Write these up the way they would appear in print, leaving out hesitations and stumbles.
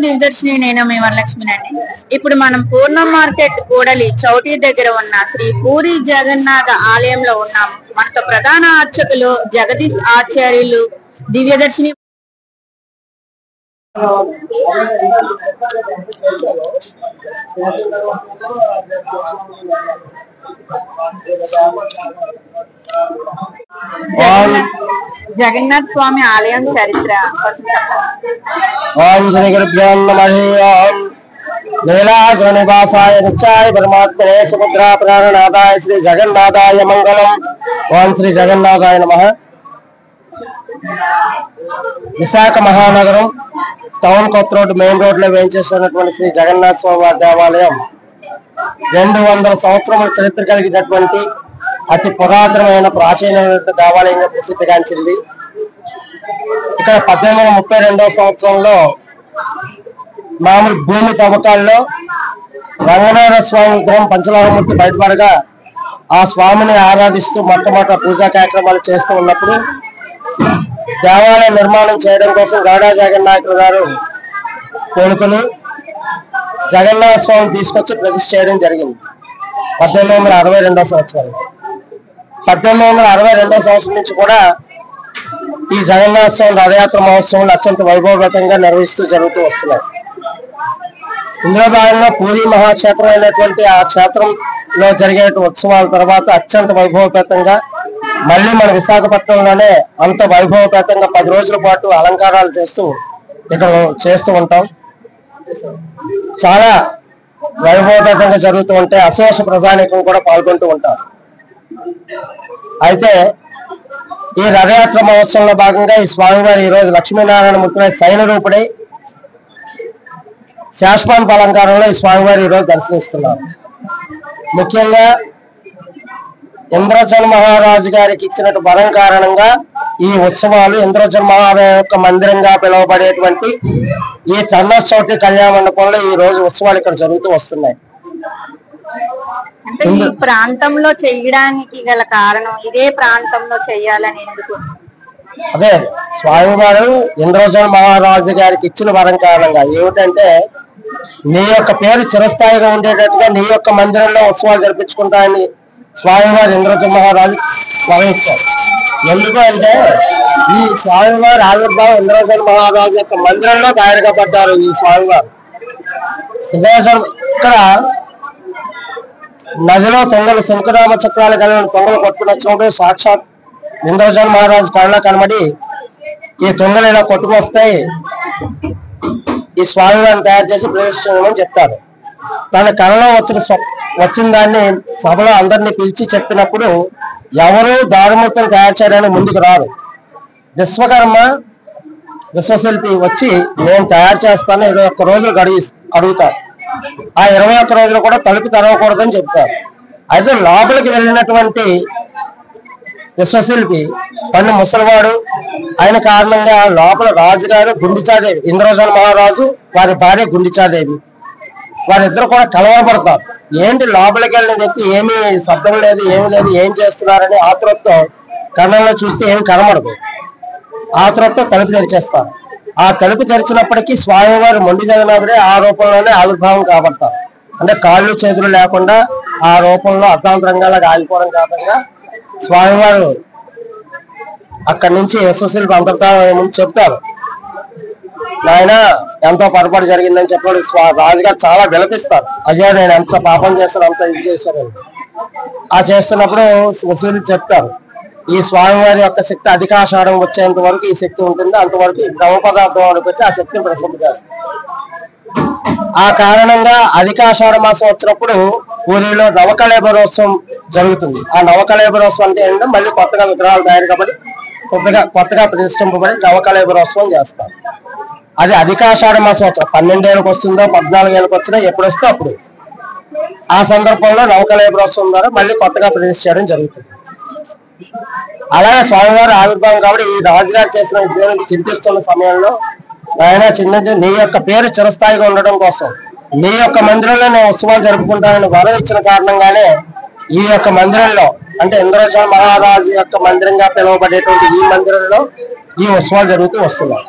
దివ్యదర్శిని నేను మీ వరలక్ష్మినండి. ఇప్పుడు మనం పూర్ణం మార్కెట్ కూడలి చౌటి దగ్గర ఉన్న శ్రీ పూరి జగన్నాథ ఆలయంలో ఉన్నాము. మనతో ప్రధాన అర్చకులు జగదీష్ ఆచార్యులు దివ్యదర్శిని జగన్నాథ్ స్వామి ఆలయం చరిత్ర ఓం శ్రీ గురుభ్యో నమః. ఓం లీలాశ్రనివాసాయ నిత్యాయ పరమాత్మనే సుభద్రా ప్రాణనాథాయ శ్రీ జగన్నాథాయ మంగళం. ఓం శ్రీ జగన్నాథాయ నమః. విశాఖ మహానగరం టౌన్ కొత్త రోడ్ మెయిన్ రోడ్ లో వేయించేస్తున్నటువంటి శ్రీ జగన్నాథ స్వామి దేవాలయం 200 సంవత్సరముల చరిత్ర కలిగినటువంటి అతి పురాతనమైన ప్రాచీనమైన దేవాలయంగా ప్రసిద్ధిగాంచింది. ఇక్కడ 1832వ సంవత్సరంలో మామూలు భూమి తవ్వకాల్లో రంగనాథ స్వామి విగ్రహం పంచలోహమూర్తి బయటపడగా ఆ స్వామిని ఆరాధిస్తూ మొట్టమొదటి పూజా కార్యక్రమాలు చేస్తూ ఉన్నప్పుడు దేవాలయ నిర్మాణం చేయడం కోసం గౌడా జగన్నాథులు గారు కోలుకుని జగన్నాథ స్వామిని తీసుకొచ్చి ప్రతిష్ఠ చేయడం జరిగింది 1862వ సంవత్సరం. 1862వ సంవత్సరం నుంచి కూడా ఈ జగన్నాథ స్వామి రథయాత్ర మహోత్సవం అత్యంత వైభవపేతంగా నిర్వహిస్తూ జరుగుతూ వస్తున్నాయి. ఇందులో భాగంగా పూరి మహాక్షేత్రం అయినటువంటి ఆ క్షేత్రంలో జరిగే ఉత్సవాల తర్వాత అత్యంత వైభవపేతంగా మళ్ళీ మన విశాఖపట్నంలోనే అంత వైభవపేతంగా 10 రోజుల పాటు అలంకారాలు చేస్తూ ఇక్కడ చేస్తూ ఉంటాం. చాలా వైభవపేతంగా జరుగుతూ ఉంటే అశేష ప్రజానీకం కూడా పాల్గొంటూ ఉంటారు. అయితే ఈ రథయాత్ర మహోత్సవంలో భాగంగా ఈ స్వామివారి ఈ రోజు లక్ష్మీనారాయణ మూర్తి సైన రూపుడై శాశ్వత అలంకారంలో ఈ స్వామివారి ఈ రోజు దర్శనిస్తున్నారు. ముఖ్యంగా ఇంద్రజన్ మహారాజు గారికి ఇచ్చినట్టు వరం కారణంగా ఈ ఉత్సవాలు ఇంద్రజన్ మహారాజు యొక్క మందిరంగా పిలువబడేటువంటి ఈ టన్నస్చౌటి కళ్యాణ మండపంలో ఈ రోజు ఉత్సవాలు ఇక్కడ జరుగుతూ వస్తున్నాయి. అంటే ఈ ప్రాంతంలో చేయడానికి గల కారణం ఇదే ప్రాంతంలో చేయాలని ఎందుకు? అదే స్వామివారు ఇంద్రజన్ మహారాజు గారికి ఇచ్చిన వరం కారణంగా ఏమిటంటే నీ యొక్క పేరు చిరస్థాయిగా ఉండేటట్టుగా నీ యొక్క మందిరంలో ఉత్సవాలు జరిపించుకుంటాయని స్వామివారు ఇంద్రజన్ మహారాజు వరం ఇచ్చారు. ఎందుకు అంటే ఈ స్వామివారి ఆవిర్భావం ఇంద్రజన్ మహారాజు యొక్క మందిరంలో తయారుగా పడ్డారు. ఈ స్వామివారు ఇక్కడ నదిలో తొంగలు శంకురామ చక్రాలు కలిగిన తొంగలు కొట్టుకున్నప్పుడు సాక్షాత్ ఇంద్రజన్ మహారాజు కళ్ళ కనబడి ఈ తొంగలు ఇలా కొట్టుకొస్తాయి, ఈ స్వామివారిని తయారు చేసి ప్రవేశించమని చెప్తారు. తన కళలో వచ్చిన దాన్ని సభలో అందరినీ పిలిచి చెప్పినప్పుడు ఎవరు దారుమూర్తిని తయారు చేయడానికి ముందుకు రారు. విశ్వశిల్పి వచ్చి నేను తయారు చేస్తాను 21 రోజులు అడుగుతారు. ఆ 21 రోజులు కూడా తలుపు తెరవకూడదని చెప్తారు. అయితే లోపలికి వెళ్ళినటువంటి విశ్వశిల్పి పన్ను ముసలివాడు ఆయన కారణంగా లోపల రాజుగారు గుండిచాదేవి, ఇంద్రజన్ మహారాజు వారి భార్య గుండిచాదేవి వారిద్దరు కూడా కలవరపడతారు. ఏంటి లోపలికి వెళ్ళిన వ్యక్తి ఏమీ శబ్దం లేదు, ఏమి లేదు, ఏం చేస్తున్నారని ఆతృతతో కళ్ళలో చూస్తే ఏమి కనబడదు. ఆతృతతో తలుపు తెరిచేస్తారు. ఆ తలుపు తెరిచినప్పటికీ స్వామివారు మొండి జగన్నాథుడే ఆ రూపంలోనే ఆవిర్భావం కాబడతారు. అంటే కాళ్ళు చేతులు లేకుండా ఆ రూపంలో అర్ధాంతరంగా ఆగిపోవడం కారణంగా స్వామివారు అక్కడి నుంచి విశ్వశిల్పి అంతటా చెప్తారు, నాయన ఎంతో పొరపాటు జరిగిందని చెప్పాడు. రాజుగారు చాలా విలపిస్తారు, అయ్యో నేను ఎంత పాపం చేస్తాను, అంత ఇది చేశాను. ఆ చేస్తున్నప్పుడు వసూలు చెప్తారు, ఈ స్వామివారి యొక్క శక్తి అధికాషాఢం వచ్చేంత వరకు ఈ శక్తి ఉంటుంది, అంతవరకు ద్రవ పదార్థం పెట్టి ఆ శక్తిని ప్రసిద్ధి చేస్తారు. ఆ కారణంగా అధికాషాఢ మాసం వచ్చినప్పుడు పూరిలో నవకళేబరోత్సవం జరుగుతుంది. ఆ నవకళేబరోత్సవం అంటే ఏంటంటే మళ్ళీ కొత్తగా విగ్రహాలు తయారు కాబట్టి కొత్తగా ప్రతిష్ఠింపబడి నవకళేబరోత్సవం చేస్తారు. అది అధికాషాఢ మాసం వచ్చిన 12 ఏళ్ళకి వస్తుందో 14 ఏళ్ళకి వచ్చినా ఎప్పుడు వస్తే అప్పుడు ఆ సందర్భంలో నవకళేబరోత్సవం ద్వారా మళ్ళీ కొత్తగా ప్రతిష్ఠ చేయడం జరుగుతుంది. అలాగే స్వామివారి ఆవిర్భావం కాబట్టి ఈ రాజుగారు చేసిన ఉద్యోగం చింతిస్తున్న సమయంలో ఆయన నీ యొక్క పేరు చిరస్థాయిగా ఉండడం కోసం నీ యొక్క మందిరంలో నేను ఉత్సవాలు జరుపుకుంటానని వరం ఇచ్చిన కారణంగానే ఈ యొక్క మందిరంలో అంటే ఇంద్రజన్ మహారాజు యొక్క మందిరంగా పిలువబడేటువంటి ఈ మందిరంలో ఈ ఉత్సవాలు జరుగుతూ వస్తున్నాయి.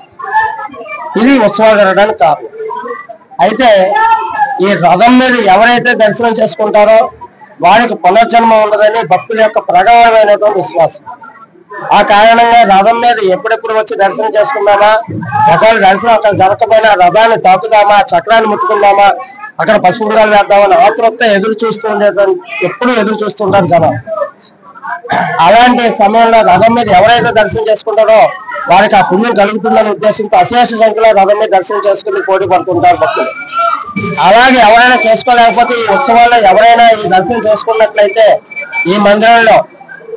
ఇది ఉత్సవాలు జరగడానికి కారణం. అయితే ఈ రథం మీద ఎవరైతే దర్శనం చేసుకుంటారో వారికి పునర్జన్మ ఉండదని భక్తుల యొక్క ప్రగాఢమైనటువంటి విశ్వాసం. ఆ కారణంగా రథం మీద ఎప్పుడెప్పుడు వచ్చి దర్శనం చేసుకుందామా, ఒకవేళ దర్శనం అక్కడ జరగకపోయినా రథాన్ని తాకుదామా, చక్రాన్ని ముట్టుకుందామా, అక్కడ పసుపురాలు వేద్దామని ఆతృత ఎదురు చూస్తూ ఉండేటువంటి ఎప్పుడు ఎదురు చూస్తుంటారు జనం. అలాంటి సమయంలో రథం మీద ఎవరైతే దర్శనం చేసుకుంటారో వారికి ఆ పుణ్యం కలుగుతుందని ఉద్దేశంతో అశేష సంఖ్యలో రథం మీద దర్శనం చేసుకుని పోటీ పడుతుంటారు భక్తులు. అలాగే ఎవరైనా చేసుకోలేకపోతే ఈ ఉత్సవాల్లో ఎవరైనా ఈ దర్శనం చేసుకున్నట్లయితే ఈ మందిరంలో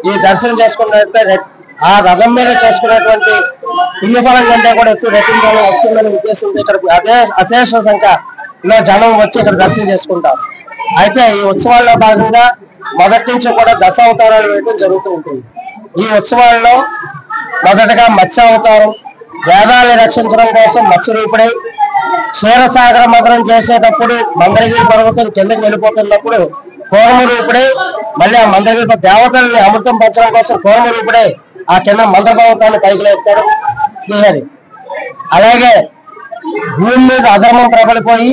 ఈ దర్శనం చేసుకున్నట్లయితే ఆ రథం మీద చేసుకునేటువంటి పుణ్యఫలం కంటే కూడా ఎక్కువ రెట్టింపు వస్తుందని ఉద్దేశంతో ఇక్కడ అశేష సంఖ్యలో జనం వచ్చి ఇక్కడ దర్శనం చేసుకుంటారు. అయితే ఈ ఉత్సవాల్లో భాగంగా మొదటి నుంచి కూడా దశ అవతారాలు వేయడం జరుగుతూ ఉంటుంది. ఈ ఉత్సవాల్లో మొదటగా మత్స్య అవతారం, వేదాన్ని రక్షించడం కోసం మత్స్యరూపుడై క్షీరసాగర మదనం చేసేటప్పుడు మందరగిరి పర్వతం కిందకి వెళ్ళిపోతున్నప్పుడు కోరమరూపుడై, మళ్ళీ ఆ మందరగిరి దేవతల్ని అమృతం పంచడం కోసం కోరమరూపుడై ఆ కింద మందపర్వతాన్ని పైకి లేపుతాడు శ్రీహరి. అలాగే భూమి మీద అధర్మం ప్రబలిపోయి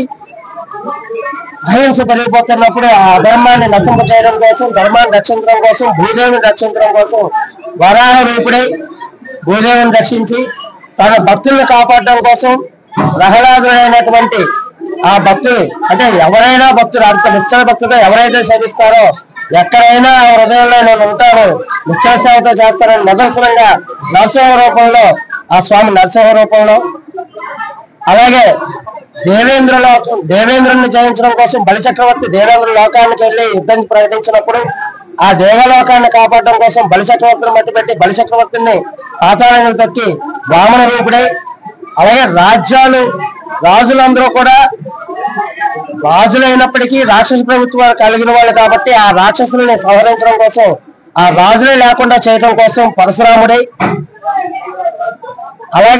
అహింస పెరిగిపోతున్నప్పుడు ఆ అధర్మాన్ని నశింప చేయడం కోసం, ధర్మాన్ని రక్షించడం కోసం, భూదేవిని రక్షించడం కోసం వరాహ రూపుడై భూదేవిని రక్షించి తన భక్తుల్ని కాపాడడం కోసం ప్రహ్లాదుడైనటువంటి ఆ భక్తులు, అంటే ఎవరైనా భక్తులు అంత నిశ్చల భక్తులతో ఎవరైతే సేవిస్తారో ఎక్కడైనా హృదయంలో నేను ఉంటాను, నిశ్చల సేవతో చేస్తానని నిదర్శనంగా నరసింహ రూపంలో ఆ స్వామి నరసింహ రూపంలో. అలాగే దేవేంద్రుని జయించడం కోసం బలిచక్రవర్తి దేవేంద్ర లోకానికి వెళ్ళి యుద్ధం ప్రకటించినప్పుడు ఆ దేవలోకాన్ని కాపాడడం కోసం బలిచక్రవర్తిని మట్టి పెట్టి బలిచక్రవర్తిని పాతాళానికి తొక్కి వామన రూపుడై, అలాగే రాజులందరూ కూడా రాజులైనప్పటికీ రాక్షస ప్రభుత్వాలు కలిగిన వాళ్ళు కాబట్టి ఆ రాక్షసుల్ని సంహరించడం కోసం, ఆ రాజులే లేకుండా చేయడం కోసం పరశురాముడై, అలాగే